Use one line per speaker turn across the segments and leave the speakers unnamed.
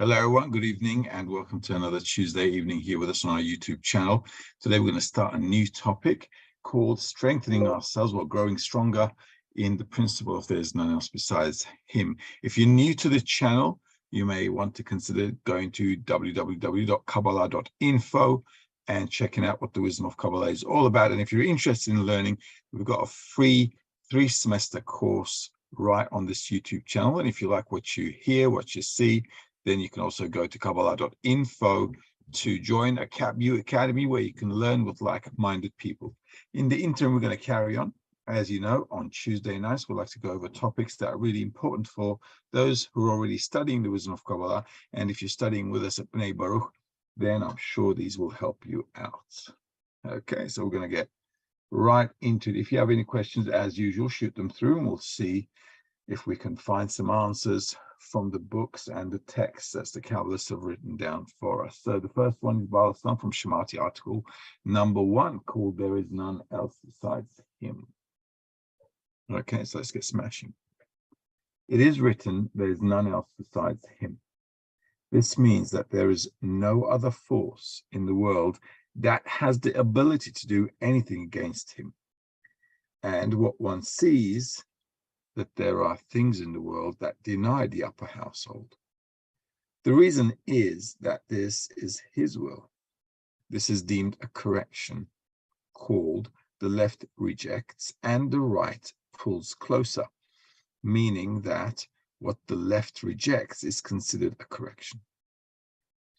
Hello everyone, good evening and welcome to another Tuesday evening here with us on our YouTube channel. Today we're going to start a new topic called strengthening ourselves or growing stronger in the principle of there's none else besides him. If you're new to the channel, you may want to consider going to www.kabbalah.info and checking out what the wisdom of Kabbalah is all about. And if you're interested in learning, we've got a free 3-semester course right on this YouTube channel. And if you like what you hear, what you see, then you can also go to Kabbalah.info to join a new academy where you can learn with like-minded people. In the interim, we're going to carry on. As you know, on Tuesday nights, we like to go over topics that are really important for those who are already studying the wisdom of Kabbalah. And if you're studying with us at Bnei Baruch, then I'm sure these will help you out. Okay, so we're going to get right into it. If you have any questions, as usual, shoot them through and we'll see if we can find some answers from the books and the texts that the Kabbalists have written down for us. So the first one is Slums from Shemati article number 1 called There Is None Else Besides Him. Okay, so let's get smashing. It is written, there is none else besides him. This means that there is no other force in the world that has the ability to do anything against him. And what one sees that there are things in the world that deny the upper household. The reason is that this is his will. This is deemed a correction, called the left rejects and the right pulls closer, meaning that what the left rejects is considered a correction.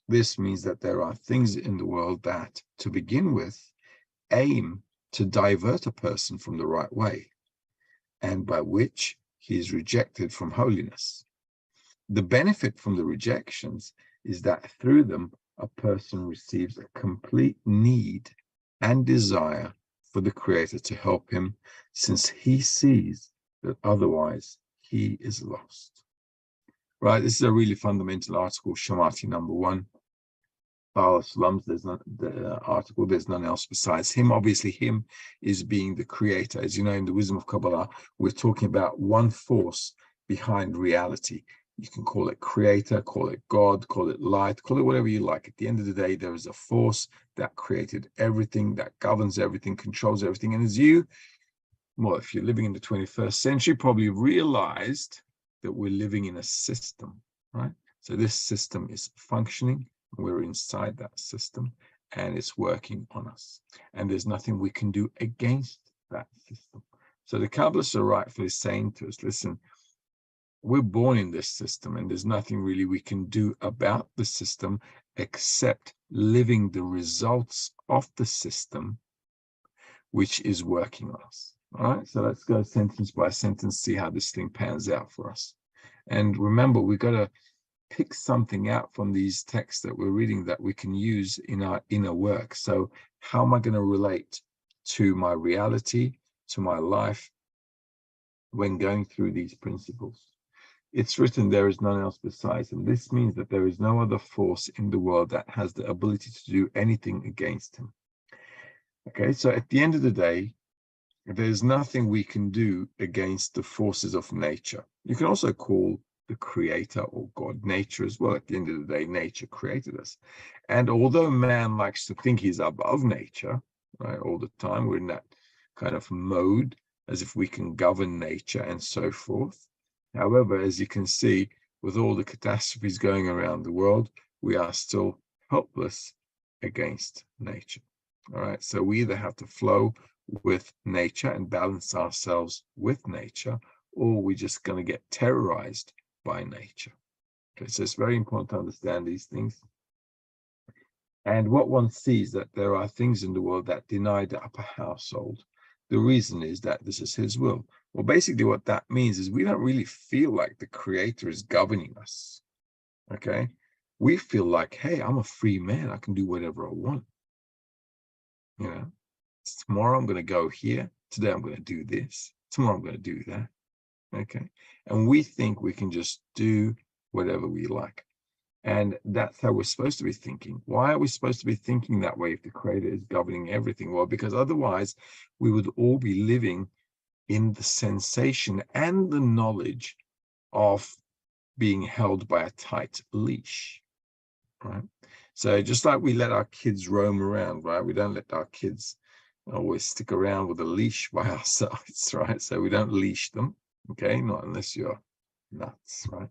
This means that there are things in the world that, to begin with, aim to divert a person from the right way, and by which he is rejected from holiness. The benefit from the rejections is that through them, a person receives a complete need and desire for the Creator to help him, since he sees that otherwise he is lost. Right, this is a really fundamental article, Shemati number 1. Slums, there's none else besides him. Obviously, him is being the creator. As you know, in the wisdom of Kabbalah, we're talking about one force behind reality. You can call it creator, call it God, call it light, call it whatever you like. At the end of the day, there is a force that created everything, that governs everything, controls everything. And as if you're living in the 21st century, probably realized that we're living in a system, right? So this system is functioning. We're inside that system and it's working on us. And there's nothing we can do against that system. So the Kabbalists are rightfully saying to us, listen, we're born in this system and there's nothing really we can do about the system except living the results of the system, which is working on us. All right, so let's go sentence by sentence, see how this thing pans out for us. And remember, we've got to pick something out from these texts that we're reading that we can use in our inner work. So how am I going to relate to my reality, to my life, when going through these principles? It's written, there is none else besides him. This means that there is no other force in the world that has the ability to do anything against him. Okay, so at the end of the day, there's nothing we can do against the forces of nature. You can also call the creator or God nature as well. At the end of the day, nature created us. And although man likes to think he's above nature, right, all the time, we're in that kind of mode as if we can govern nature and so forth. However, as you can see, with all the catastrophes going around the world, we are still helpless against nature. All right, so we either have to flow with nature and balance ourselves with nature, or we're just going to get terrorized by nature. Okay, so it's very important to understand these things. And what one sees, that there are things in the world that deny the upper household. The reason is that this is his will. Well, basically what that means is we don't really feel like the creator is governing us. Okay, we feel like, hey, I'm a free man, I can do whatever I want. You know, tomorrow I'm going to go here, today I'm going to do this, tomorrow I'm going to do that. Okay, and we think we can just do whatever we like, and that's how we're supposed to be thinking. Why are we supposed to be thinking that way if the creator is governing everything? Well, because otherwise we would all be living in the sensation and the knowledge of being held by a tight leash, right? So just like we let our kids roam around, right? We don't let our kids always stick around with a leash by our sides, right? So we don't leash them, okay? Not unless you're nuts, right?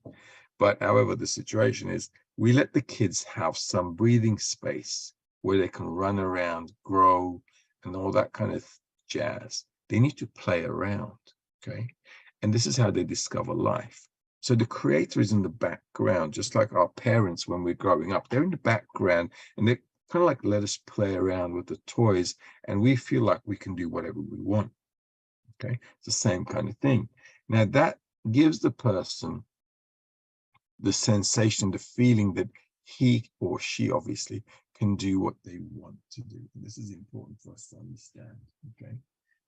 But however, the situation is we let the kids have some breathing space where they can run around, grow, and all that kind of jazz. They need to play around, okay? And this is how they discover life. So the creator is in the background, just like our parents when we're growing up. They're in the background and they kind of like let us play around with the toys, and we feel like we can do whatever we want, okay? It's the same kind of thing. Now that gives the person the sensation, the feeling that he or she obviously can do what they want to do. This is important for us to understand, okay?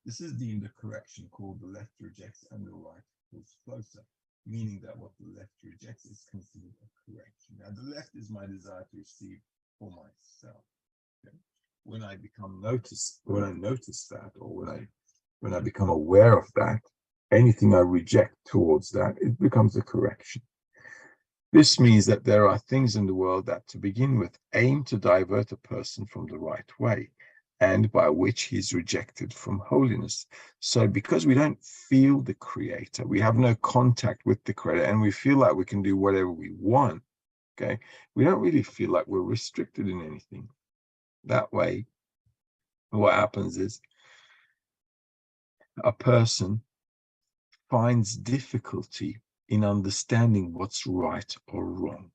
This is deemed a correction called the left rejects and the right pulls closer, meaning that what the left rejects is considered a correction. Now, the left is my desire to receive for myself. Okay? When I notice that, or when I become aware of that, anything I reject towards that, it becomes a correction. This means that there are things in the world that, to begin with, aim to divert a person from the right way, and by which he's rejected from holiness. So because we don't feel the creator, we have no contact with the creator, and we feel like we can do whatever we want, okay? We don't really feel like we're restricted in anything. That way, what happens is a person finds difficulty in understanding what's right or wrong,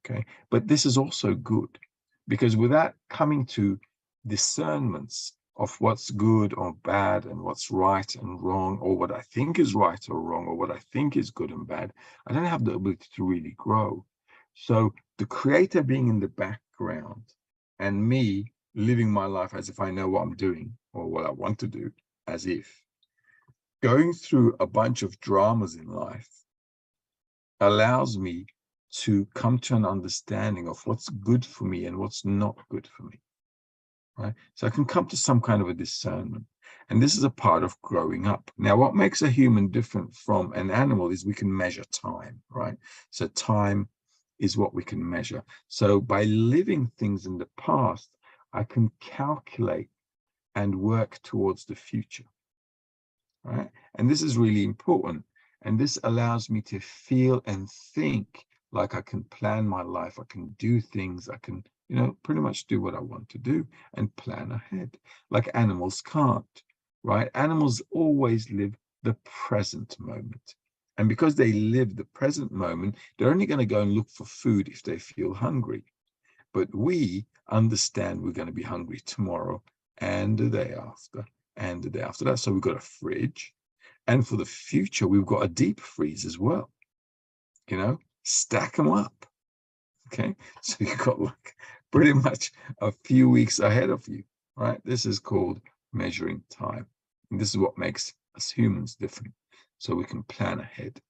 okay? But this is also good, because without coming to discernments of what's good or bad and what's right and wrong, or what I think is right or wrong, or what I think is good and bad, I don't have the ability to really grow. So the creator being in the background and me living my life as if I know what I'm doing or what I want to do, as if going through a bunch of dramas in life allows me to come to an understanding of what's good for me and what's not good for me, right? So I can come to some kind of a discernment. And this is a part of growing up. Now, what makes a human different from an animal is we can measure time, right? So time is what we can measure. So by living things in the past, I can calculate and work towards the future, right? And this is really important. And this allows me to feel and think like I can plan my life. I can do things. I can, pretty much do what I want to do and plan ahead, like animals can't, right? Animals always live the present moment. And because they live the present moment, they're only going to go and look for food if they feel hungry. But we understand we're going to be hungry tomorrow and the day after and the day after that. So we've got a fridge. And for the future, we've got a deep freeze as well. Stack them up. Okay. So you've got like pretty much a few weeks ahead of you, right? This is called measuring time. And this is what makes us humans different. So we can plan ahead.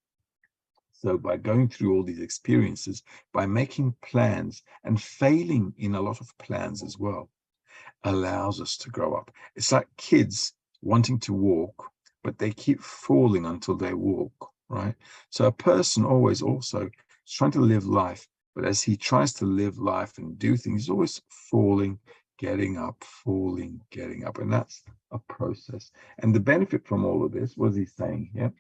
So by going through all these experiences, by making plans and failing in a lot of plans as well, allows us to grow up. It's like kids wanting to walk, but they keep falling until they walk, right? So a person always also is trying to live life, but as he tries to live life and do things, he's always falling, getting up, falling, getting up. And that's a process. And the benefit from all of this, what is he saying here?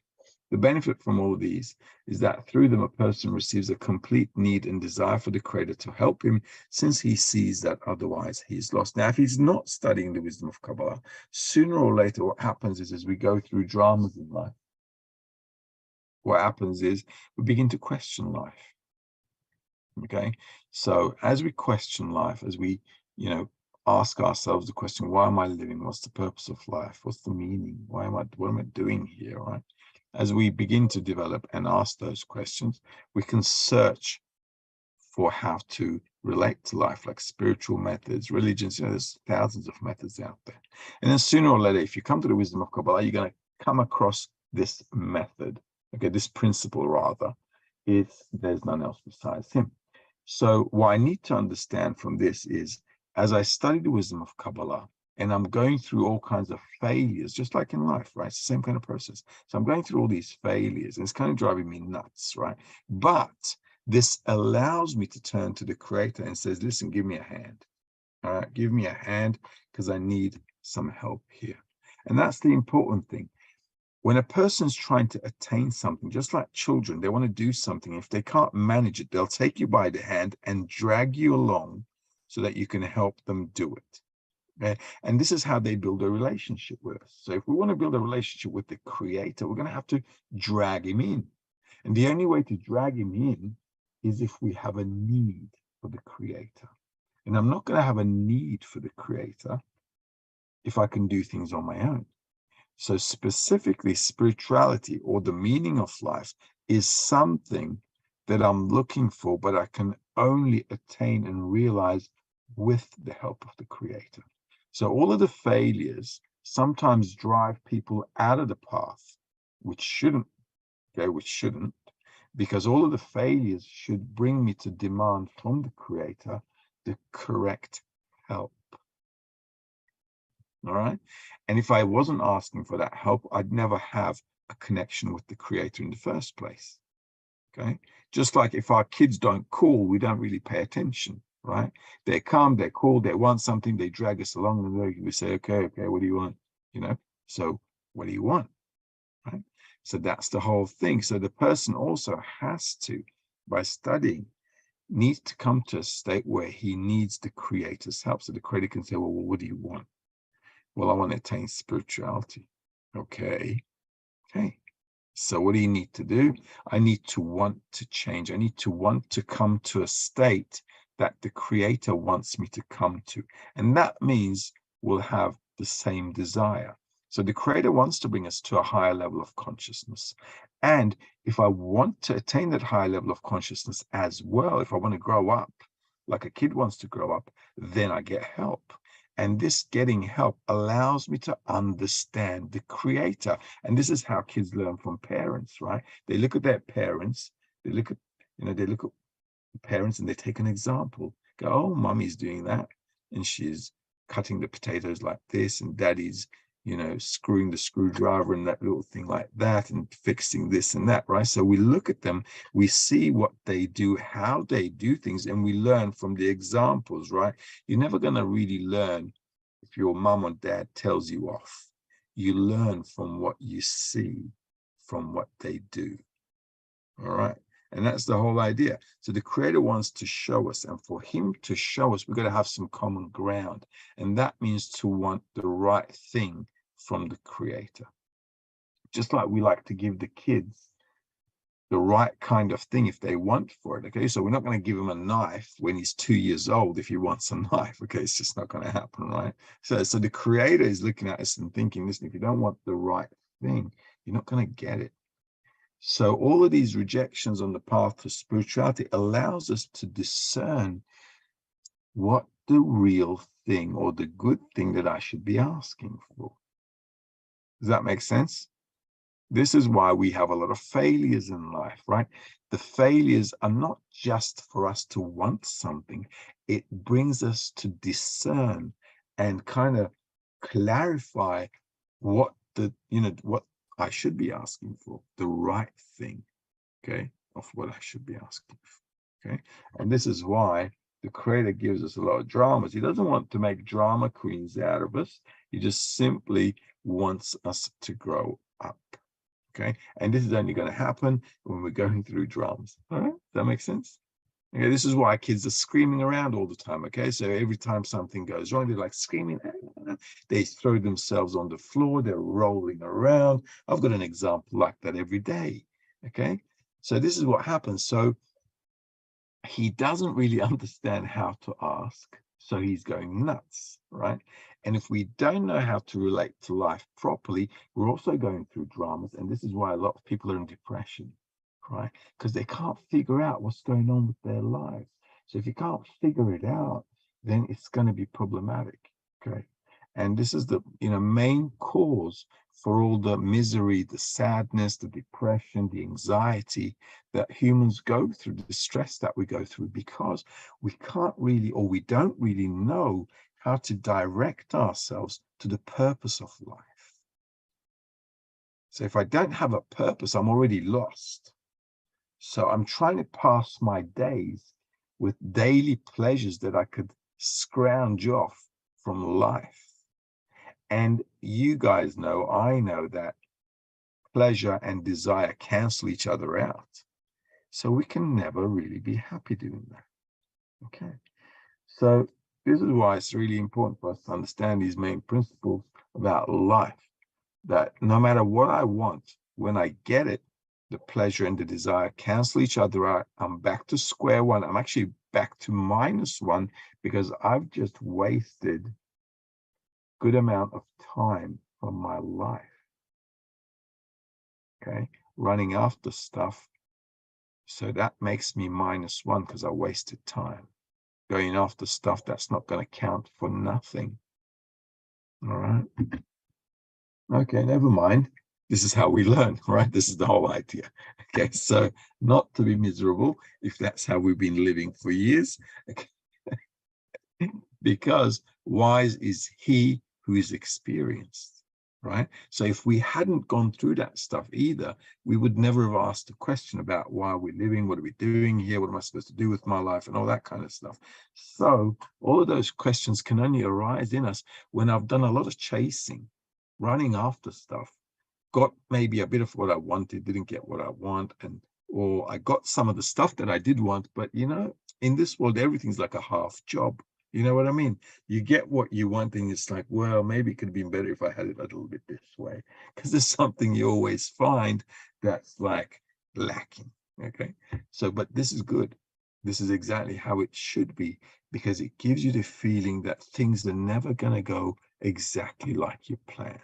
The benefit from all of these is that through them, a person receives a complete need and desire for the Creator to help him, since he sees that otherwise he is lost. Now, if he's not studying the wisdom of Kabbalah, sooner or later, what happens is as we go through dramas in life, what happens is we begin to question life. Okay, so as we question life, as we, ask ourselves the question, why am I living? What's the purpose of life? What's the meaning? What am I doing here, right? As we begin to develop and ask those questions, we can search for how to relate to life, like spiritual methods, religions. There's thousands of methods out there. And then sooner or later, if you come to the wisdom of Kabbalah, you're going to come across this method, okay, this principle rather. There's none else besides him. So what I need to understand from this is, as I study the wisdom of Kabbalah and I'm going through all kinds of failures, just like in life, right? It's the same kind of process. So I'm going through all these failures, and it's kind of driving me nuts, right? But this allows me to turn to the Creator and says, listen, give me a hand. All right, give me a hand because I need some help here. And that's the important thing. When a person's trying to attain something, just like children, they want to do something. If they can't manage it, they'll take you by the hand and drag you along so that you can help them do it. Okay? And this is how they build a relationship with us. So if we want to build a relationship with the Creator, we're going to have to drag him in. And the only way to drag him in is if we have a need for the Creator. And I'm not going to have a need for the Creator if I can do things on my own. So specifically, spirituality or the meaning of life is something that I'm looking for, but I can only attain and realize with the help of the Creator. So all of the failures sometimes drive people out of the path, which shouldn't, because all of the failures should bring me to demand from the Creator the correct help. All right. And if I wasn't asking for that help, I'd never have a connection with the Creator in the first place. Okay. Just like if our kids don't call, we don't really pay attention, right? They come, they call, they want something, they drag us along, and we say, okay, what do you want? So what do you want? Right. So that's the whole thing. So the person also has to, by studying, needs to come to a state where he needs the Creator's help. So the Creator can say, well, what do you want? Well, I want to attain spirituality. Okay. So what do you need to do? I need to want to change. I need to want to come to a state that the Creator wants me to come to. And that means we'll have the same desire. So the Creator wants to bring us to a higher level of consciousness. And if I want to attain that higher level of consciousness as well, if I want to grow up like a kid wants to grow up, then I get help. And this getting help allows me to understand the Creator. And this is how kids learn from parents, right? They look at their parents, they look at parents and they take an example. Go, oh, mommy's doing that. And she's cutting the potatoes like this, and daddy's, screwing the screwdriver and that little thing like that, and fixing this and that, right? So we look at them, we see what they do, how they do things, and we learn from the examples, right? You're never going to really learn if your mom or dad tells you off. You learn from what you see, from what they do. All right. And that's the whole idea. So the Creator wants to show us, and for him to show us, we've got to have some common ground. And that means to want the right thing from the Creator. Just like we like to give the kids the right kind of thing if they want for it. Okay, so we're not going to give him a knife when he's 2 years old if he wants a knife. Okay, it's just not going to happen, right? So the Creator is looking at us and thinking, listen, if you don't want the right thing, you're not going to get it. So all of these rejections on the path to spirituality allows us to discern what the real thing or the good thing that I should be asking for. Does that make sense? This is why we have a lot of failures in life, right? The failures are not just for us to want something. It brings us to discern and kind of clarify what what I should be asking for, the right thing, okay, of what I should be asking for, okay? And this is why the Creator gives us a lot of dramas. He doesn't want to make drama queens out of us. He just simply wants us to grow up, okay? And this is only going to happen when we're going through dramas, all right? Does that make sense? Okay, this is why kids are screaming around all the time, okay? So every time something goes wrong, they're like screaming. They throw themselves on the floor. They're rolling around. I've got an example like that every day, okay? So this is what happens. So he doesn't really understand how to ask, so he's going nuts, right? And if we don't know how to relate to life properly, we're also going through dramas. And this is why a lot of people are in depression, right? Because they can't figure out what's going on with their lives. So if you can't figure it out, then it's going to be problematic, okay? And this is the main cause for all the misery, the sadness, the depression, the anxiety that humans go through, the stress that we go through, because we can't really, or we don't really know how to direct ourselves to the purpose of life. So if I don't have a purpose, I'm already lost. So I'm trying to pass my days with daily pleasures that I could scrounge off from life. And you guys know, I know that pleasure and desire cancel each other out. So we can never really be happy doing that. Okay. So this is why it's really important for us to understand these main principles about life, that no matter what I want, when I get it, the pleasure and the desire cancel each other out. I'm back to square one. I'm actually back to -1 because I've just wasted a good amount of time from my life, okay, running after stuff. So that makes me -1 because I wasted time going after stuff that's not going to count for nothing. All right. Okay, never mind. This is how we learn, right? This is the whole idea. Okay, so not to be miserable if that's how we've been living for years. Okay. Because wise is he who is experienced, right? So if we hadn't gone through that stuff either, we would never have asked the question about why we're living, what are we doing here, what am I supposed to do with my life, and all that kind of stuff. So all of those questions can only arise in us when I've done a lot of chasing, running after stuff, got maybe a bit of what I wanted, didn't get what I want, or I got some of the stuff that I did want, but you know, in this world, everything's like a half job. You know what I mean? You get what you want, and it's like, well, maybe it could have been better if I had it a little bit this way, because there's something you always find that's like lacking. Okay, so but this is good. This is exactly how it should be, because it gives you the feeling that things are never going to go exactly like you planned.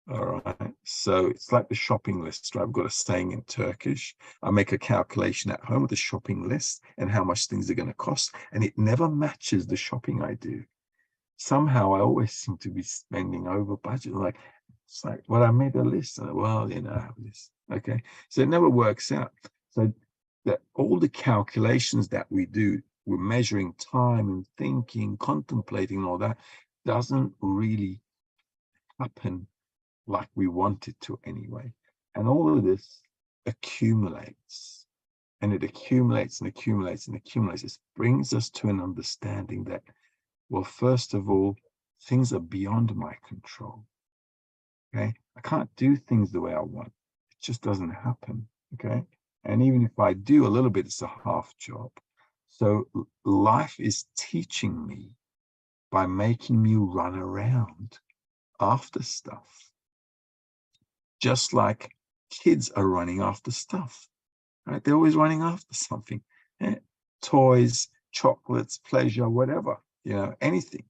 All right, so it's like the shopping list, right? I've got a saying in Turkish. I make a calculation at home with the shopping list and how much things are going to cost, and it never matches the shopping I do. Somehow I always seem to be spending over budget. Like, it's like, well, I made a list, and well, you know, I have this. Okay, so it never works out. So that all the calculations that we do, we're measuring time and thinking, contemplating, and all that, doesn't really happen like we want it to anyway. And all of this accumulates, and it accumulates and accumulates and accumulates. This brings us to an understanding that, well, first of all, things are beyond my control. Okay, I can't do things the way I want. It just doesn't happen. Okay, and even if I do a little bit, it's a half job. So life is teaching me by making me run around after stuff, just like kids are running after stuff, right? They're always running after something, toys, chocolates, pleasure, whatever, you know, anything.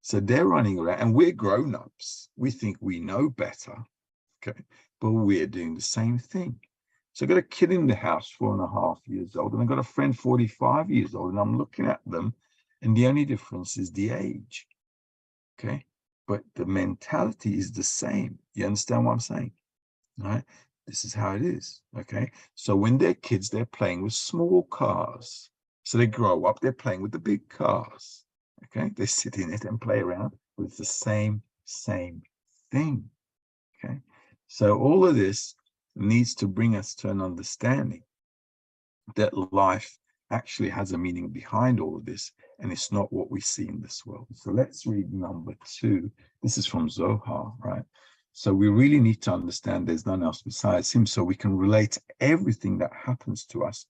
So they're running around, and we're grown-ups. We think we know better, okay? But we're doing the same thing. So I've got a kid in the house, 4.5 years old, and I've got a friend 45 years old, and I'm looking at them, and the only difference is the age, okay? But the mentality is the same. You understand what I'm saying? Right? This is how it is. Okay. So when they're kids, they're playing with small cars. So they grow up, they're playing with the big cars. Okay. They sit in it and play around, but it's the same thing. Okay. So all of this needs to bring us to an understanding that life actually has a meaning behind all of this, and it's not what we see in this world. So let's read number 2. This is from Zohar, right? So we really need to understand there's none else besides him, so we can relate everything that happens to us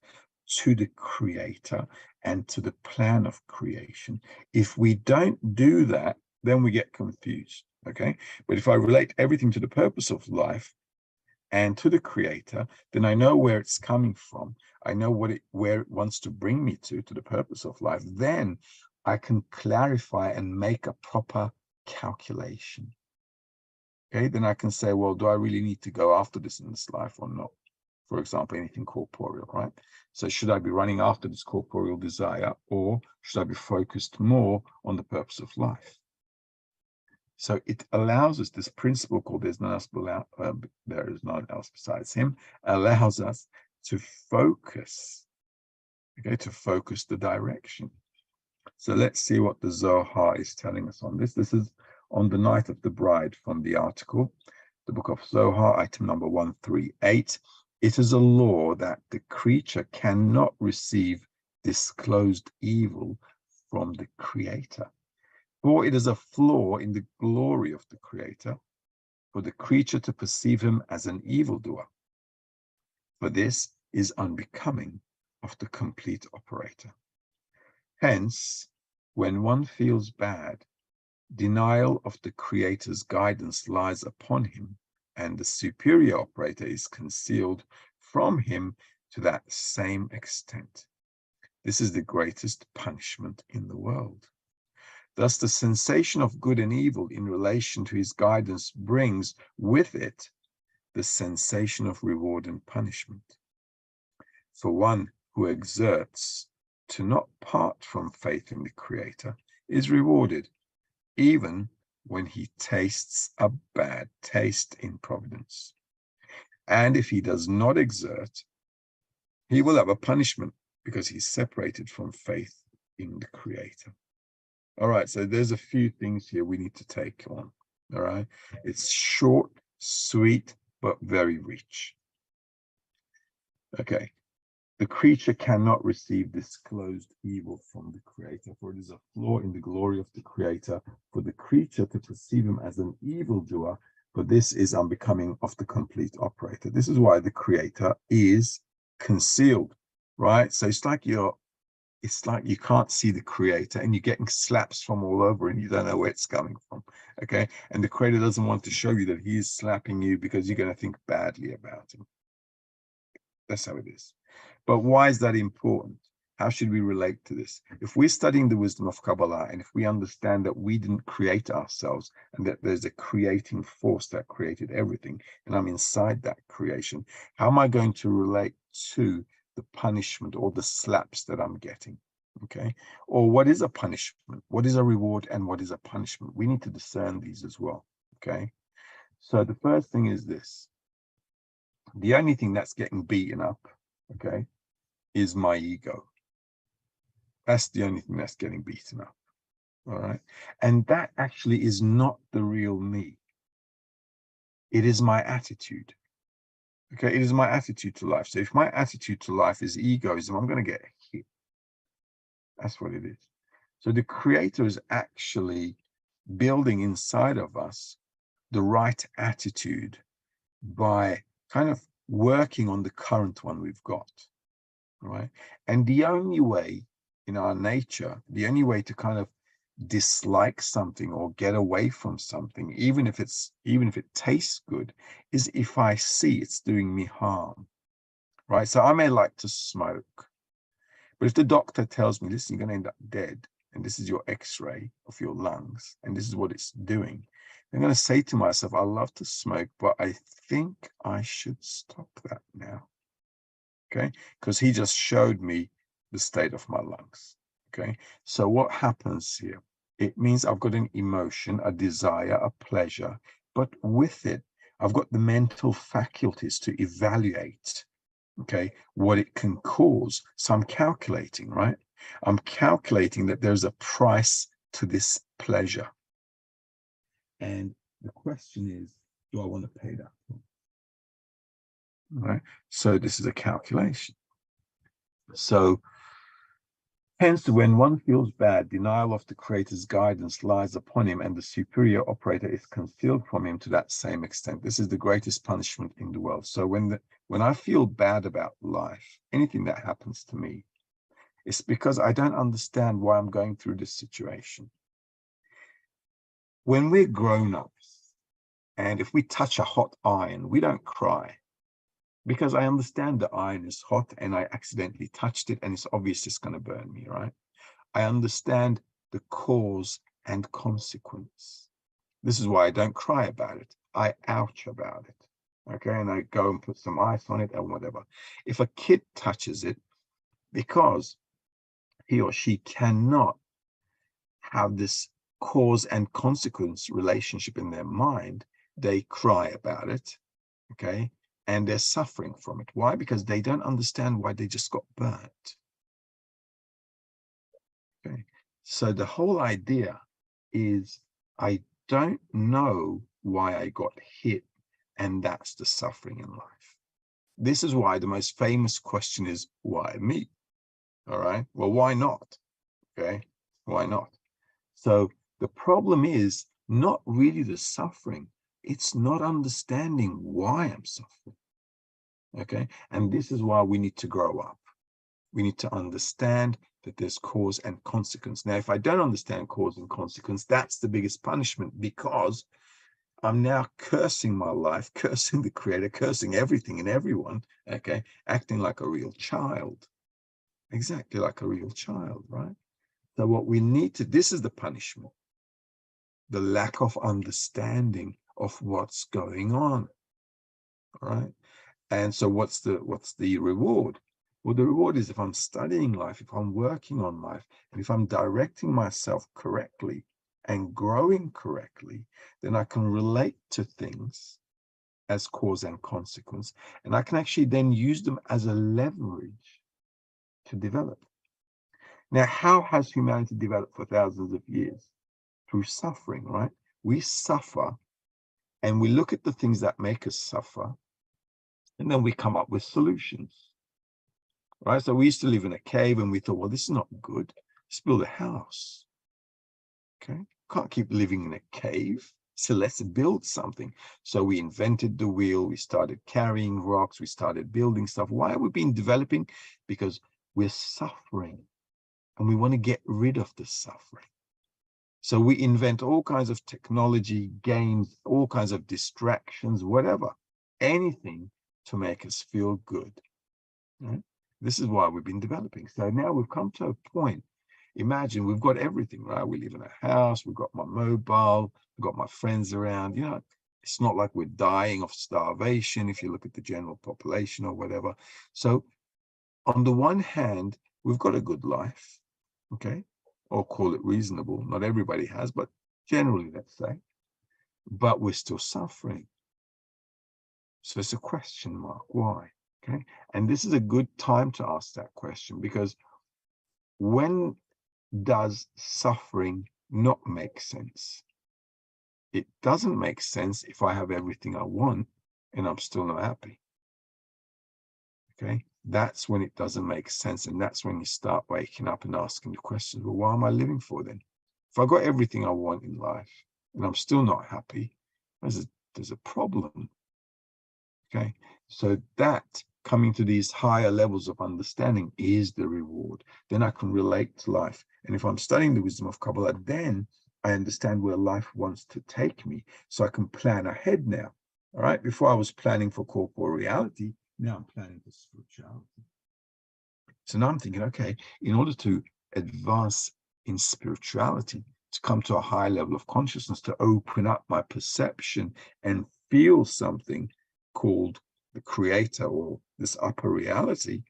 to the Creator and to the plan of creation. If we don't do that, then we get confused, okay? But if I relate everything to the purpose of life and to the Creator, then I know where it's coming from. I know where it wants to bring me to the purpose of life. Then I can clarify and make a proper calculation. Okay, then I can say, well, do I really need to go after this in this life or not? For example, anything corporeal, right? So should I be running after this corporeal desire, or should I be focused more on the purpose of life? So it allows us, this principle called there is none else besides him, allows us to focus, okay, to focus the direction. So let's see what the Zohar is telling us on this. This is on the night of the bride from the article, the book of Zohar, item number 138. It is a law that the creature cannot receive disclosed evil from the Creator, for it is a flaw in the glory of the Creator for the creature to perceive him as an evildoer. For this is unbecoming of the complete operator. Hence, when one feels bad, denial of the Creator's guidance lies upon him, and the superior operator is concealed from him to that same extent. This is the greatest punishment in the world. Thus, the sensation of good and evil in relation to his guidance brings with it the sensation of reward and punishment. For one who exerts to not part from faith in the Creator is rewarded, even when he tastes a bad taste in providence. And if he does not exert, he will have a punishment because he's separated from faith in the Creator. All right, so there's a few things here we need to take on. All right, it's short, sweet, but very rich. Okay, the creature cannot receive disclosed evil from the Creator, for it is a flaw in the glory of the Creator for the creature to perceive him as an evildoer, for this is unbecoming of the complete operator. This is why the Creator is concealed, right? So it's like you can't see the Creator and you're getting slaps from all over and you don't know where it's coming from. Okay, and the Creator doesn't want to show you that he's slapping you because you're going to think badly about him. That's how it is. But why is that important? How should we relate to this? If we're studying the wisdom of Kabbalah, and if we understand that we didn't create ourselves and that there's a creating force that created everything, and I'm inside that creation, how am I going to relate to the punishment or the slaps that I'm getting? Okay, or what is a punishment? What is a reward and what is a punishment? We need to discern these as well. Okay, so the first thing is this: the only thing that's getting beaten up, okay, is my ego. That's the only thing that's getting beaten up. All right, and that actually is not the real me. It is my attitude. Okay, it is my attitude to life. So if my attitude to life is egoism, I'm going to get hit. That's what it is. So the Creator is actually building inside of us the right attitude by kind of working on the current one we've got, right? And the only way in our nature, the only way to kind of dislike something or get away from something, even if it tastes good, is if I see it's doing me harm, right? So I may like to smoke, but if the doctor tells me, listen, you're going to end up dead, and this is your x-ray of your lungs, and this is what it's doing, I'm going to say to myself, I love to smoke, but I think I should stop that now. Okay, because he just showed me the state of my lungs. Okay, so what happens here? It means I've got an emotion, a desire, a pleasure, but with it, I've got the mental faculties to evaluate, okay, what it can cause. So I'm calculating, right? I'm calculating that there's a price to this pleasure. And the question is, do I want to pay that? Right? So this is a calculation. So hence, when one feels bad, denial of the Creator's guidance lies upon him, and the superior operator is concealed from him to that same extent. This is the greatest punishment in the world. So when I feel bad about life, anything that happens to me, it's because I don't understand why I'm going through this situation. When we're grown-ups, and if we touch a hot iron, we don't cry, because I understand the iron is hot and I accidentally touched it and it's obvious it's going to burn me, right? I understand the cause and consequence. This is why I don't cry about it. I ouch about it, okay? And I go and put some ice on it and whatever. If a kid touches it, because he or she cannot have this cause and consequence relationship in their mind, they cry about it, okay? And they're suffering from it. Why? Because they don't understand why they just got burnt. Okay. So the whole idea is I don't know why I got hit, and that's the suffering in life. This is why the most famous question is, why me? All right. Well, why not? Okay. Why not? So the problem is not really the suffering. It's not understanding why I'm suffering. Okay. And this is why we need to grow up. We need to understand that there's cause and consequence. Now, if I don't understand cause and consequence, that's the biggest punishment, because I'm now cursing my life, cursing the Creator, cursing everything and everyone, okay, acting like a real child, exactly like a real child, right? So what we need to, this is the punishment, the lack of understanding of what's going on, right? And so what's the reward? Well, the reward is if I'm studying life, if I'm working on life, and if I'm directing myself correctly and growing correctly, then I can relate to things as cause and consequence, and I can actually then use them as a leverage to develop. Now, how has humanity developed for thousands of years? Through suffering, right? We suffer, and we look at the things that make us suffer, and then we come up with solutions, right? So we used to live in a cave, and we thought, well, this is not good. Let's build a house. Okay, can't keep living in a cave. So let's build something. So we invented the wheel. We started carrying rocks. We started building stuff. Why have we been developing? Because we're suffering, and we want to get rid of the suffering. So we invent all kinds of technology, games, all kinds of distractions, whatever, anything to make us feel good. Right? This is why we've been developing. So now we've come to a point. Imagine we've got everything, right? We live in a house, we've got my mobile, we've got my friends around. You know, it's not like we're dying of starvation if you look at the general population or whatever. So on the one hand, we've got a good life, okay? Or call it reasonable. Not everybody has, but generally, let's say. But we're still suffering. So it's a question mark. Why? Okay. And this is a good time to ask that question, because when does suffering not make sense? It doesn't make sense if I have everything I want and I'm still not happy. Okay. That's when it doesn't make sense. And that's when you start waking up and asking the question, well, why am I living for then? If I got everything I want in life and I'm still not happy, there's a problem. Okay. So that coming to these higher levels of understanding is the reward. Then I can relate to life. And if I'm studying the wisdom of Kabbalah, then I understand where life wants to take me. So I can plan ahead now. All right. Before I was planning for corporeal reality, now I'm planning for spirituality. So now I'm thinking, okay, in order to advance in spirituality, to come to a high level of consciousness, to open up my perception and feel something called the Creator or this upper reality,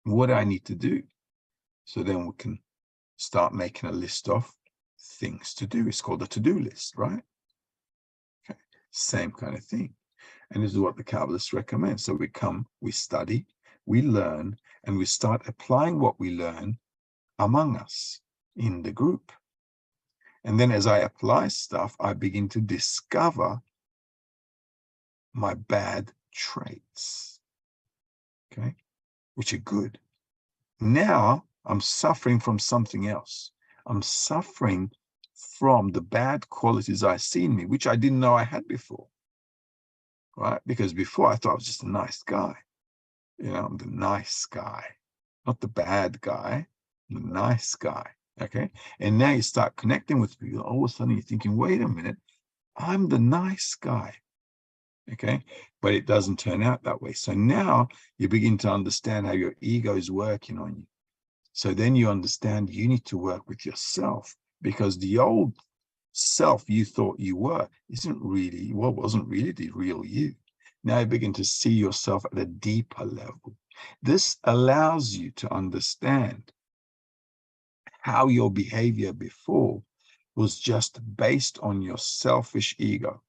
what do I need to do? So then we can start making a list of things to do. It's called a to-do list, right? Okay. Same kind of thing. And this is what the Kabbalists recommend. So we come, we study, we learn, and we start applying what we learn among us in the group. And then as I apply stuff, I begin to discover my bad traits, okay, which are good. Now I'm suffering from something else. I'm suffering from the bad qualities I see in me, which I didn't know I had before, right? Because before I thought I was just a nice guy. You know, I'm the nice guy, not the bad guy, the nice guy, okay? And now you start connecting with people. All of a sudden you're thinking, wait a minute, I'm the nice guy. Okay, but it doesn't turn out that way. So now you begin to understand how your ego is working on you. So then you understand you need to work with yourself, because the old self you thought you were wasn't really the real you. Now you begin to see yourself at a deeper level. This allows you to understand how your behavior before was just based on your selfish ego.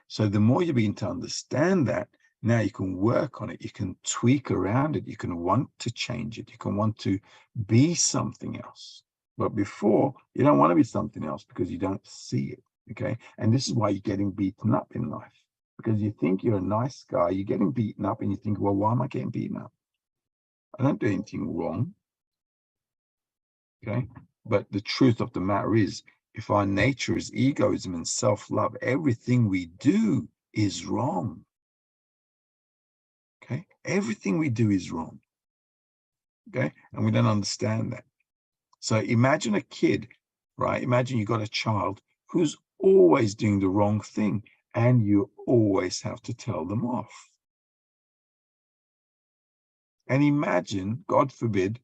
So the more you begin to understand that, now you can work on it, you can tweak around it, you can want to change it, you can want to be something else. But before, you don't want to be something else because you don't see it. Okay. And this is why you're getting beaten up in life, because you think you're a nice guy, you're getting beaten up, and you think, well, why am I getting beaten up? I don't do anything wrong. Okay. But the truth of the matter is, if our nature is egoism and self-love, everything we do is wrong. Okay. Everything we do is wrong. Okay. And we don't understand that. So imagine a kid, right? Imagine you got a child who's always doing the wrong thing, and you always have to tell them off. And imagine, God forbid,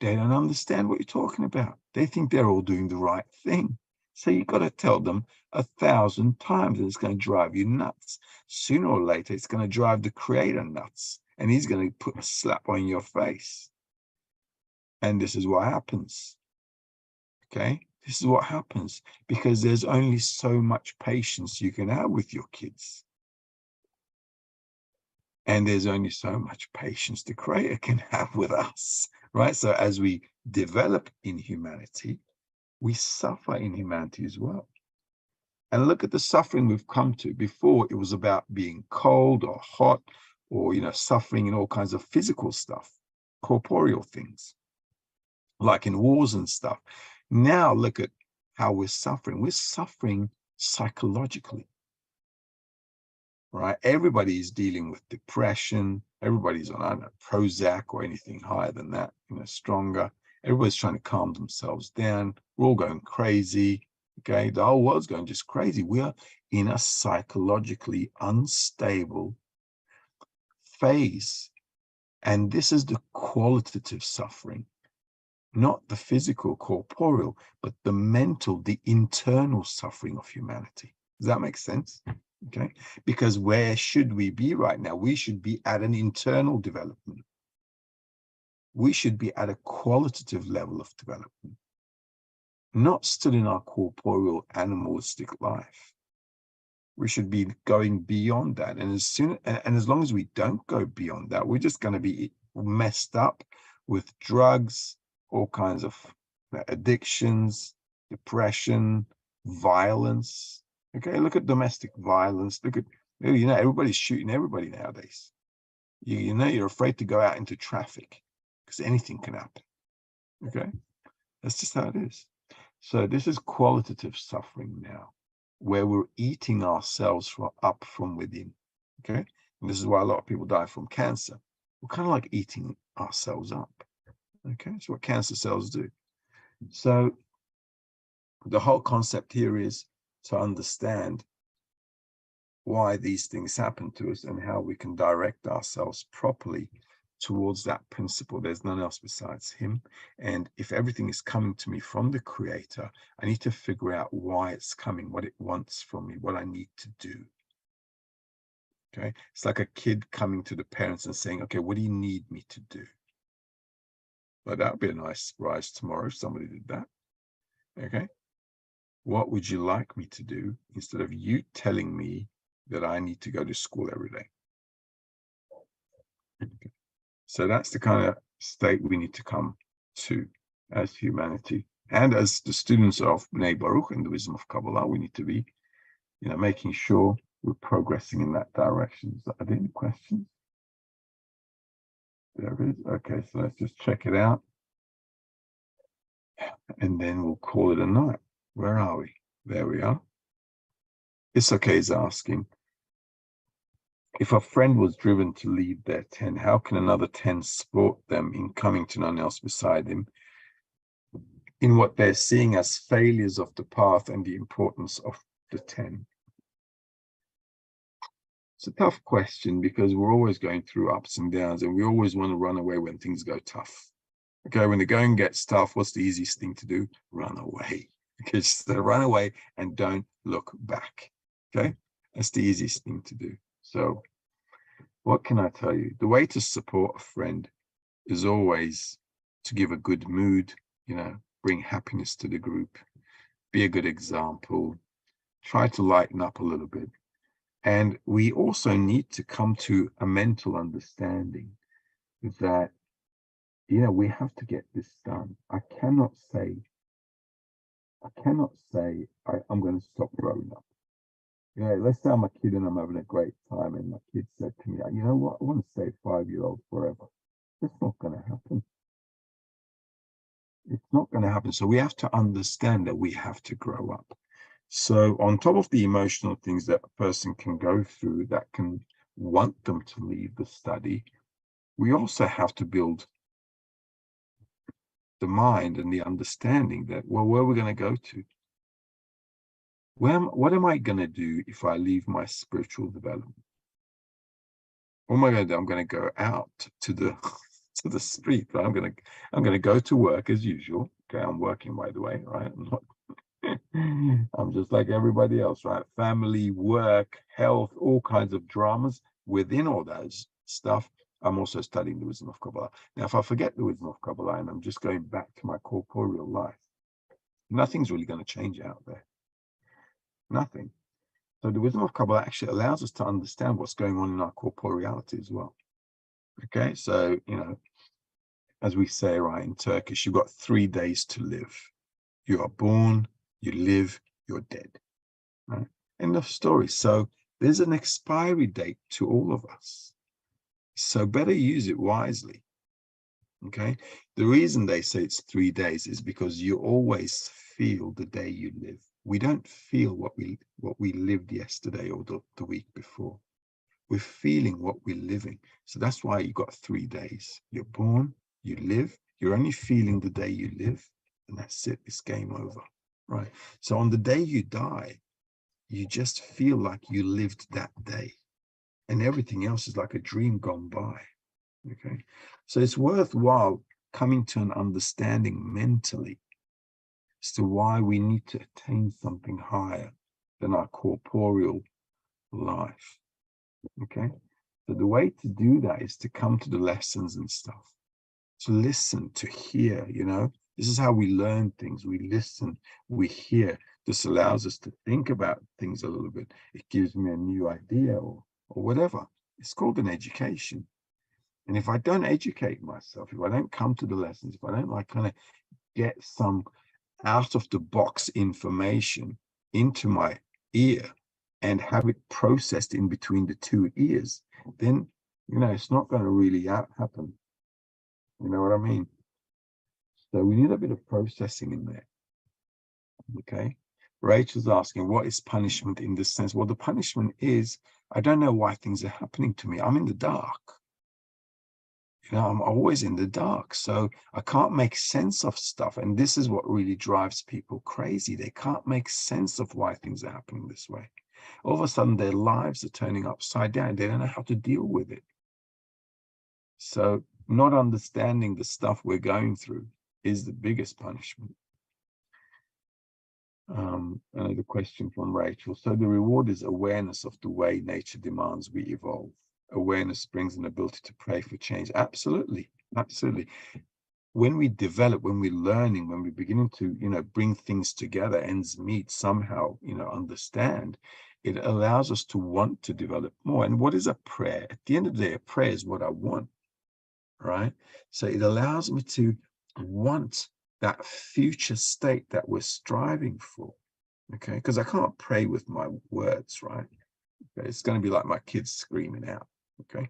they don't understand what you're talking about. They think they're all doing the right thing. So you got to tell them 1,000 times, and it's going to drive you nuts. Sooner or later, it's going to drive the creator nuts, and he's going to put a slap on your face. And this is what happens. Okay? This is what happens, because there's only so much patience you can have with your kids. And there's only so much patience the Creator can have with us, right? So as we develop in humanity, we suffer in humanity as well. And look at the suffering we've come to. Before, it was about being cold or hot, or, suffering in all kinds of physical stuff, corporeal things, like in wars and stuff. Now look at how we're suffering. We're suffering psychologically. Right? Everybody is dealing with depression. Everybody's on, I don't know, Prozac or anything higher than that, stronger. Everybody's trying to calm themselves down. We're all going crazy. Okay. The whole world's going just crazy. We are in a psychologically unstable phase. And this is the qualitative suffering, not the physical, corporeal, but the mental, the internal suffering of humanity. Does that make sense? Okay, because where should we be right now? We should be at an internal development. We should be at a qualitative level of development, not still in our corporeal animalistic life. We should be going beyond that. And as long as we don't go beyond that, we're just going to be messed up with drugs, all kinds of addictions, depression, violence. Okay, look at domestic violence. Look at, everybody's shooting everybody nowadays. You're afraid to go out into traffic because anything can happen. Okay, that's just how it is. So this is qualitative suffering now, where we're eating ourselves up from within. Okay, and this is why a lot of people die from cancer. We're kind of like eating ourselves up. Okay, that's what cancer cells do. So the whole concept here is to understand why these things happen to us and how we can direct ourselves properly towards that principle. There's none else besides him. And if everything is coming to me from the Creator, I need to figure out why it's coming, what it wants from me, what I need to do. Okay, it's like a kid coming to the parents and saying, okay, what do you need me to do? Well, that would be a nice surprise tomorrow if somebody did that. Okay, what would you like me to do, instead of you telling me that I need to go to school every day? Okay. So that's the kind of state we need to come to as humanity. And as the students of Bnei Baruch and the wisdom of Kabbalah, we need to be, making sure we're progressing in that direction. Are there any questions? There is. Okay, so let's just check it out. And then we'll call it a night. Where are we? There we are. Issachar is asking, if a friend was driven to leave their 10, how can another 10 support them in coming to none else beside him, in what they're seeing as failures of the path and the importance of the 10? It's a tough question, because we're always going through ups and downs, and we always want to run away when things go tough. Okay, when the going gets tough, what's the easiest thing to do? Run away. Okay, so run away and don't look back. Okay, that's the easiest thing to do. So what can I tell you? The way to support a friend is always to give a good mood, bring happiness to the group, be a good example, try to lighten up a little bit. And we also need to come to a mental understanding that, we have to get this done. I cannot say I cannot say I'm going to stop growing up. You know, let's say I'm a kid and I'm having a great time, and my kid said to me, you know what, I want to stay 5-year-old forever. That's not going to happen. It's not going to happen. So we have to understand that we have to grow up. So on top of the emotional things that a person can go through that can want them to leave the study, we also have to build the mind and the understanding that, well, where are we going to go to? What am I going to do if I leave my spiritual development? What am I going to do? I'm going to go out to the to the street. I'm going to go to work as usual. Okay, I'm working, by the way, right? I'm just like everybody else, right? Family, work, health, all kinds of dramas. Within all those stuff, I'm also studying the wisdom of Kabbalah. Now, if I forget the wisdom of Kabbalah and I'm just going back to my corporeal life, nothing's really going to change out there. Nothing. So the wisdom of Kabbalah actually allows us to understand what's going on in our corporeality as well. Okay, so, you know, as we say, right, in Turkish, you've got 3 days to live. You are born, you live, you're dead. Right? End of story. So there's an expiry date to all of us. So better use it wisely. Okay. The reason they say it's 3 days is because you always feel the day you live. We don't feel what we lived yesterday or the week before. We're feeling what we're living. So that's why you got 3 days. You're born, you live, you're only feeling the day you live, and that's it. It's game over. Right. So on the day you die, you just feel like you lived that day, and everything else is like a dream gone by. Okay, so it's worthwhile coming to an understanding mentally as to why we need to attain something higher than our corporeal life. Okay, so the way to do that is to come to the lessons and stuff, to listen, to hear. You know, this is how we learn things. We listen, we hear. This allows us to think about things a little bit. It gives me a new idea or whatever. It's called an education. And if I don't educate myself, if I don't come to the lessons, if I don't like kind of get some out of the box information into my ear and have it processed in between the 2 ears, then, you know, it's not going to really happen. You know what I mean? So we need a bit of processing in there. Okay. Rachel's asking, what is punishment in this sense? Well, the punishment is, I don't know why things are happening to me. I'm in the dark. You know, I'm always in the dark. So I can't make sense of stuff. And this is what really drives people crazy. They can't make sense of why things are happening this way. All of a sudden, their lives are turning upside down. They don't know how to deal with it. So not understanding the stuff we're going through is the biggest punishment. Another question from Rachel. So the reward is awareness of the way nature demands we evolve. Awareness brings an ability to pray for change. Absolutely. Absolutely. When we develop, when we're learning, when we're beginning to, you know, bring things together, ends meet, somehow, you know, understand, it allows us to want to develop more. And what is a prayer? At the end of the day, a prayer is what I want, right? So it allows me to want that future state that we're striving for, okay? Because I can't pray with my words, right? Okay? It's going to be like my kids screaming out, okay?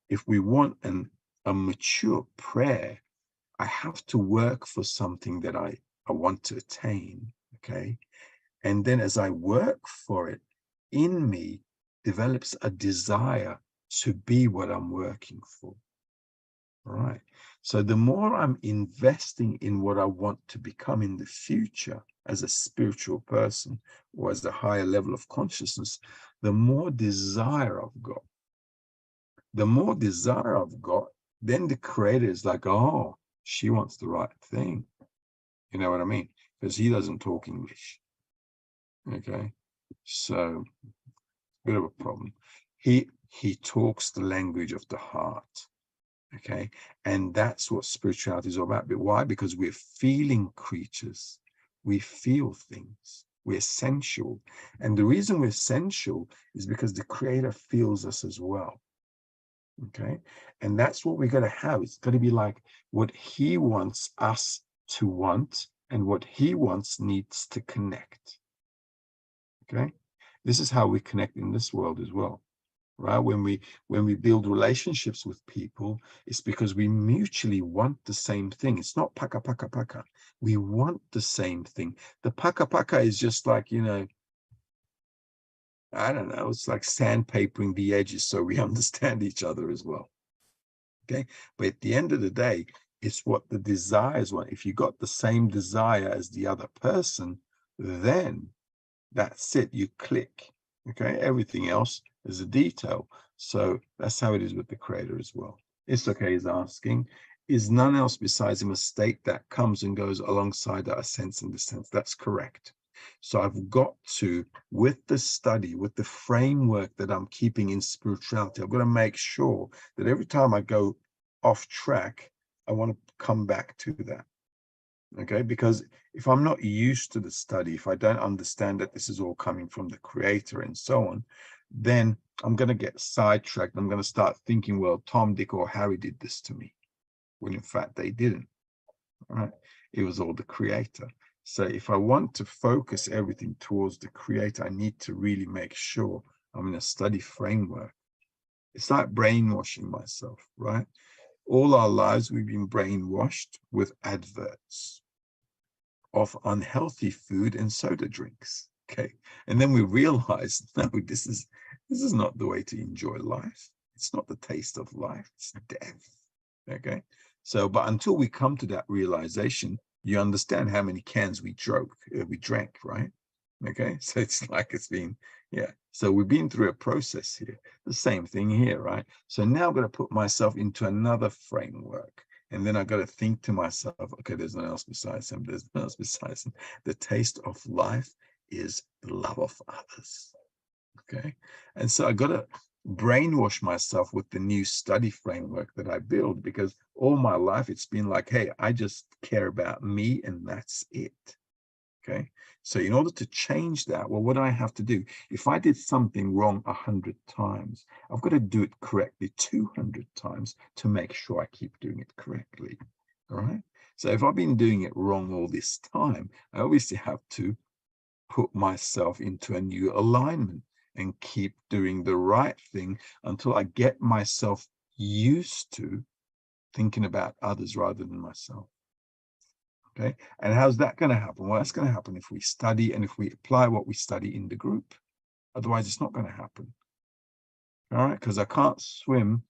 If we want a mature prayer, I have to work for something that I want to attain, okay? And then as I work for it, in me develops a desire to be what I'm working for. All right. So the more I'm investing in what I want to become in the future as a spiritual person or as a higher level of consciousness, the more desire I've got. The more desire I've got, then the creator is like, oh, she wants the right thing. You know what I mean? Because he doesn't talk English. Okay. So bit of a problem. He talks the language of the heart. Okay, and that's what spirituality is all about. But why? Because we're feeling creatures. We feel things. We're sensual. And the reason we're sensual is because the creator feels us as well. Okay, and that's what we're going to have. It's going to be like what he wants us to want and what he wants needs to connect. Okay, this is how we connect in this world as well, right? When we build relationships with people, it's because we mutually want the same thing. It's not paka paka paka. We want the same thing. The paka paka is just like, you know, I don't know, it's like sandpapering the edges so we understand each other as well. Okay, but at the end of the day, it's what the desires want. If you got the same desire as the other person, then that's it, you click. Okay, everything else is a detail. So that's how it is with the creator as well. It's okay is asking, is none else besides him a state that comes and goes alongside our sense and the sense? That's correct. So I've got to, with the study, with the framework that I'm keeping in spirituality, I've got to make sure that every time I go off track, I want to come back to that. Okay, because if I'm not used to the study, if I don't understand that this is all coming from the creator and so on, then I'm going to get sidetracked. I'm going to start thinking, well, Tom, Dick, or Harry did this to me, when in fact they didn't. All right, it was all the creator. So if I want to focus everything towards the creator, I need to really make sure I'm in a study framework. It's like brainwashing myself, right? All our lives, we've been brainwashed with adverts of unhealthy food and soda drinks. Okay. And then we realize, no, this is not the way to enjoy life. It's not the taste of life, it's death. Okay. So, but until we come to that realization, you understand how many cans we drank, right? Okay. So it's like it's been, yeah. So we've been through a process here. The same thing here, right? So now I'm going to put myself into another framework. And then I got to think to myself, okay, there's no one else besides him. There's no one else besides him. The taste of life is the love of others. Okay. And so I got to brainwash myself with the new study framework that I build, because all my life it's been like, hey, I just care about me and that's it. Okay. So in order to change that, well, what do I have to do? If I did something wrong 100 times, I've got to do it correctly 200 times to make sure I keep doing it correctly. All right. So if I've been doing it wrong all this time, I obviously have to put myself into a new alignment and keep doing the right thing until I get myself used to thinking about others rather than myself. Okay, and how's that going to happen? Well, that's going to happen if we study and if we apply what we study in the group. Otherwise, it's not going to happen. All right, because I can't learn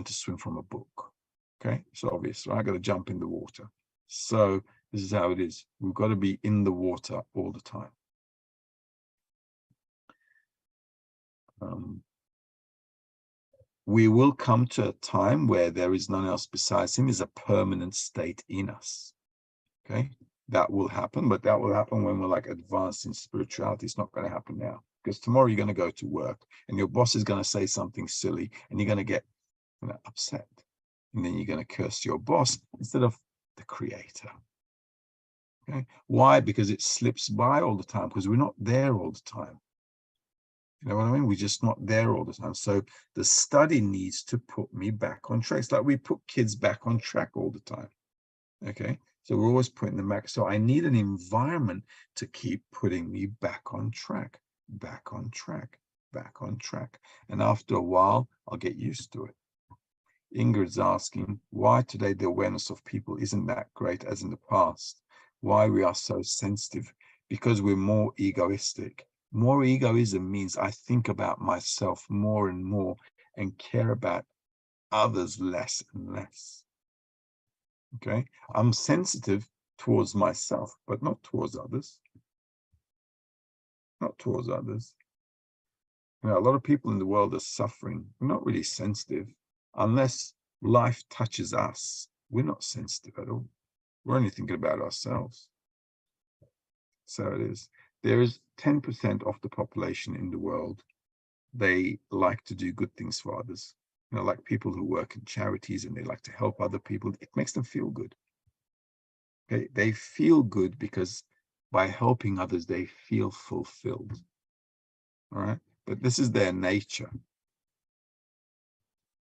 to swim from a book. Okay, it's obvious, right? I got to jump in the water. So this is how it is. We've got to be in the water all the time. We will come to a time where there is none else besides him is a permanent state in us. Okay, that will happen, but that will happen when we're like advanced in spirituality. It's not going to happen now, because tomorrow you're going to go to work and your boss is going to say something silly and you're going to get upset, and then you're going to curse your boss instead of the creator. Okay, why? Because it slips by all the time, because we're not there all the time. You know what I mean? We're just not there all the time. So the study needs to put me back on track. It's like we put kids back on track all the time. Okay, so we're always putting them back. So I need an environment to keep putting me back on track, back on track, back on track. And after a while, I'll get used to it. Ingrid's asking why today the awareness of people isn't that great as in the past. Why we are so sensitive? Because we're more egoistic. More egoism means I think about myself more and more and care about others less and less. Okay, I'm sensitive towards myself, but not towards others. Not towards others. You know, a lot of people in the world are suffering. We're not really sensitive. Unless life touches us, we're not sensitive at all. We're only thinking about ourselves. So it is. There is 10% of the population in the world. They like to do good things for others. You know, like people who work in charities and they like to help other people. It makes them feel good. Okay? They feel good because by helping others, they feel fulfilled. All right? But this is their nature.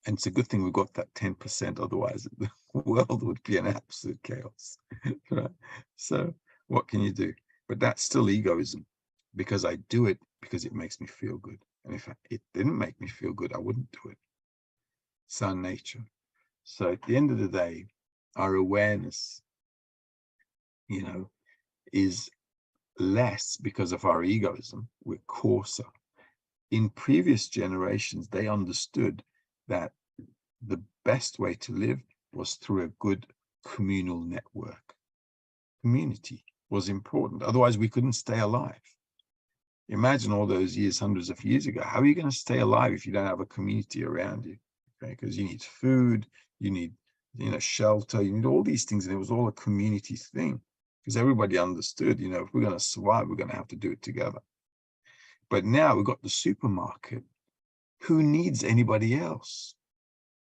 And it's a good thing we've got that 10%, otherwise the world would be an absolute chaos. Right? So what can you do? But that's still egoism, because I do it because it makes me feel good. And if it didn't make me feel good, I wouldn't do it. It's our nature. So at the end of the day, our awareness, is less because of our egoism. We're coarser. In previous generations, they understood that the best way to live was through a good communal network. Community was important. Otherwise, we couldn't stay alive. Imagine all those years, hundreds of years ago. How are you going to stay alive if you don't have a community around you? Okay, because you need food, you need, shelter, you need all these things, and it was all a community thing. Because everybody understood, if we're going to survive, we're going to have to do it together. But now we've got the supermarket. Who needs anybody else?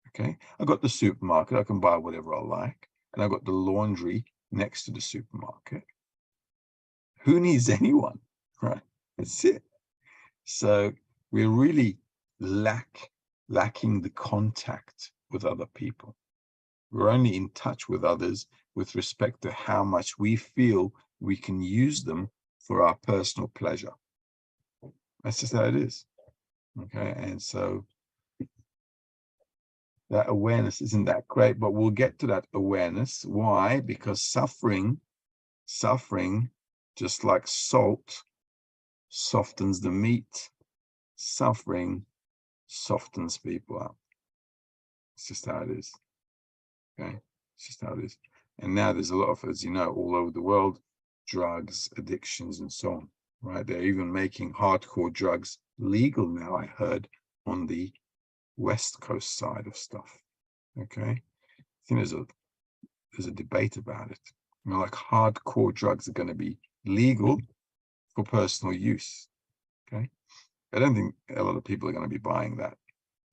Okay, I got the supermarket, I can buy whatever I like. And I've got the laundry next to the supermarket. Who needs anyone, right? That's it. So we're really lacking the contact with other people. We're only in touch with others with respect to how much we feel we can use them for our personal pleasure. That's just how it is. Okay, and so that awareness isn't that great, but we'll get to that awareness. Why? Because suffering, just like salt, softens the meat. Suffering softens people up. It's just how it is. Okay, it's just how it is. And now there's a lot of, as you know, all over the world, drugs, addictions, and so on. Right? They're even making hardcore drugs legal now, I heard, on the West Coast side of stuff. Okay, I think there's a debate about it. Like hardcore drugs are going to be legal for personal use. Okay, I don't think a lot of people are going to be buying that,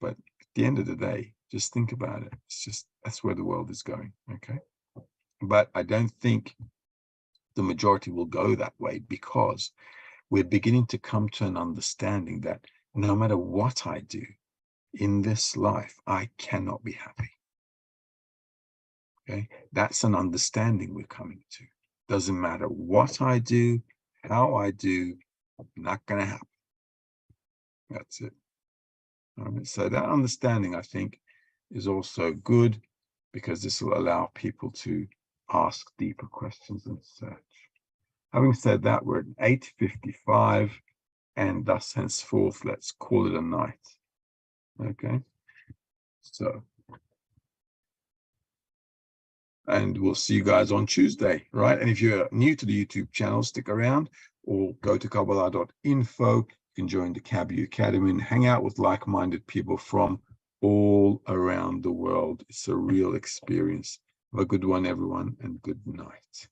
but at the end of the day, just think about it. It's just, that's where the world is going. Okay, but I don't think the majority will go that way, because we're beginning to come to an understanding that no matter what I do in this life, I cannot be happy. Okay, that's an understanding we're coming to. Doesn't matter what I do, how I do, not going to happen. That's it. All right, so that understanding, I think, is also good, because this will allow people to ask deeper questions and search. Having said that, we're at 8:55, and thus henceforth, let's call it a night. Okay, so, and we'll see you guys on Tuesday, right? And if you're new to the YouTube channel, stick around, or go to Kabbalah.info. You can join the Kabby Academy and hang out with like-minded people from all around the world. It's a real experience. Have a good one, everyone, and good night.